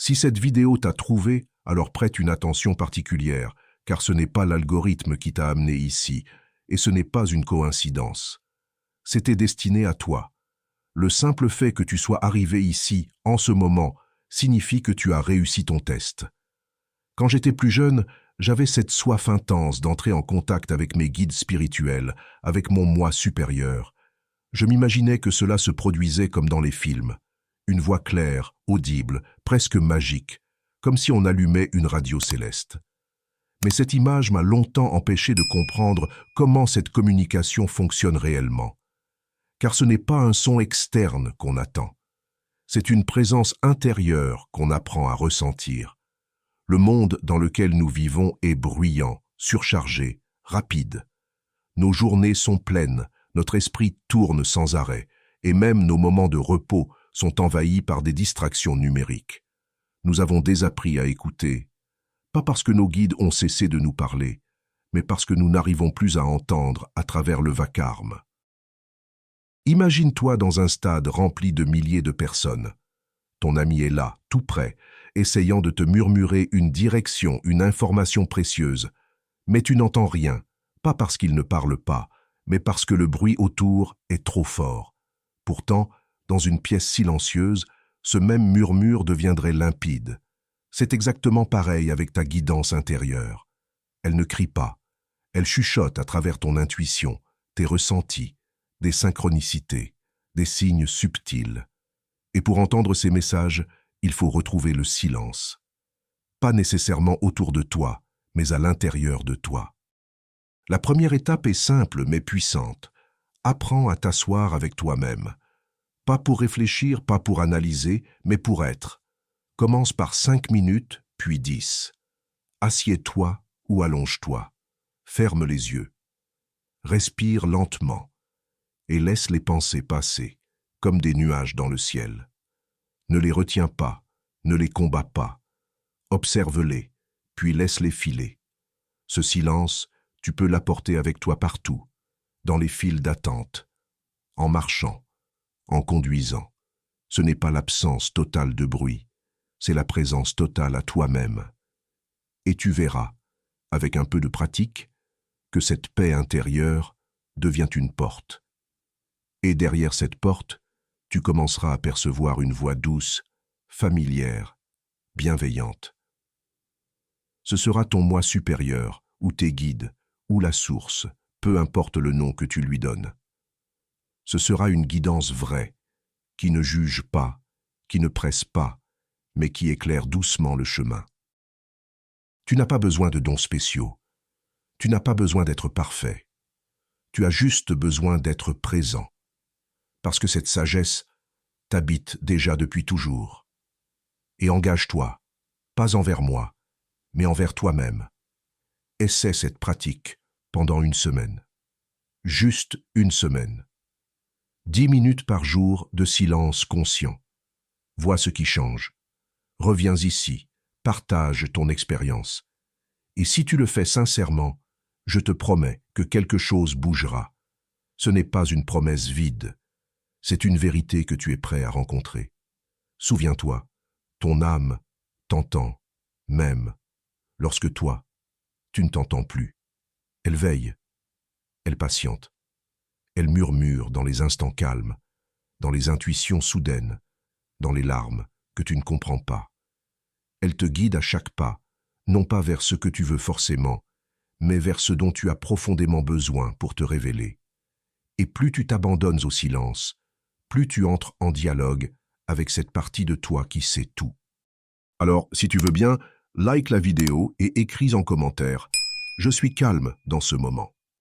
Si cette vidéo t'a trouvé, alors prête une attention particulière, car ce n'est pas l'algorithme qui t'a amené ici, et ce n'est pas une coïncidence. C'était destiné à toi. Le simple fait que tu sois arrivé ici, en ce moment, signifie que tu as réussi ton test. Quand j'étais plus jeune, j'avais cette soif intense d'entrer en contact avec mes guides spirituels, avec mon moi supérieur. Je m'imaginais que cela se produisait comme dans les films. Une voix claire, audible, presque magique, comme si on allumait une radio céleste. Mais cette image m'a longtemps empêché de comprendre comment cette communication fonctionne réellement. Car ce n'est pas un son externe qu'on attend. C'est une présence intérieure qu'on apprend à ressentir. Le monde dans lequel nous vivons est bruyant, surchargé, rapide. Nos journées sont pleines, notre esprit tourne sans arrêt, et même nos moments de repos sont envahis par des distractions numériques. Nous avons désappris à écouter, pas parce que nos guides ont cessé de nous parler, mais parce que nous n'arrivons plus à entendre à travers le vacarme. Imagine-toi dans un stade rempli de milliers de personnes. Ton ami est là, tout près, essayant de te murmurer une direction, une information précieuse. Mais tu n'entends rien, pas parce qu'il ne parle pas, mais parce que le bruit autour est trop fort. Pourtant, dans une pièce silencieuse, ce même murmure deviendrait limpide. C'est exactement pareil avec ta guidance intérieure. Elle ne crie pas, elle chuchote à travers ton intuition, tes ressentis, des synchronicités, des signes subtils. Et pour entendre ces messages, il faut retrouver le silence. Pas nécessairement autour de toi, mais à l'intérieur de toi. La première étape est simple mais puissante. Apprends à t'asseoir avec toi-même. Pas pour réfléchir, pas pour analyser, mais pour être. Commence par 5 minutes, puis 10. Assieds-toi ou allonge-toi. Ferme les yeux. Respire lentement et laisse les pensées passer, comme des nuages dans le ciel. Ne les retiens pas, ne les combats pas. Observe-les, puis laisse-les filer. Ce silence, tu peux l'apporter avec toi partout, dans les files d'attente, en marchant, en conduisant. Ce n'est pas l'absence totale de bruit, c'est la présence totale à toi-même. Et tu verras, avec un peu de pratique, que cette paix intérieure devient une porte. Et derrière cette porte, tu commenceras à percevoir une voix douce, familière, bienveillante. Ce sera ton moi supérieur, ou tes guides, ou la source, peu importe le nom que tu lui donnes. Ce sera une guidance vraie, qui ne juge pas, qui ne presse pas, mais qui éclaire doucement le chemin. Tu n'as pas besoin de dons spéciaux. Tu n'as pas besoin d'être parfait. Tu as juste besoin d'être présent. Parce que cette sagesse t'habite déjà depuis toujours. Et engage-toi, pas envers moi, mais envers toi-même. Essaie cette pratique pendant 1 semaine. Juste 1 semaine. 10 minutes par jour de silence conscient. Vois ce qui change. Reviens ici, partage ton expérience. Et si tu le fais sincèrement, je te promets que quelque chose bougera. Ce n'est pas une promesse vide. C'est une vérité que tu es prêt à rencontrer. Souviens-toi, ton âme t'entend, même lorsque toi, tu ne t'entends plus. Elle veille, elle patiente, elle murmure dans les instants calmes, dans les intuitions soudaines, dans les larmes que tu ne comprends pas. Elle te guide à chaque pas, non pas vers ce que tu veux forcément, mais vers ce dont tu as profondément besoin pour te révéler. Et plus tu t'abandonnes au silence, plus tu entres en dialogue avec cette partie de toi qui sait tout. Alors, si tu veux bien, like la vidéo et écris en commentaire « Je suis calme dans ce moment ».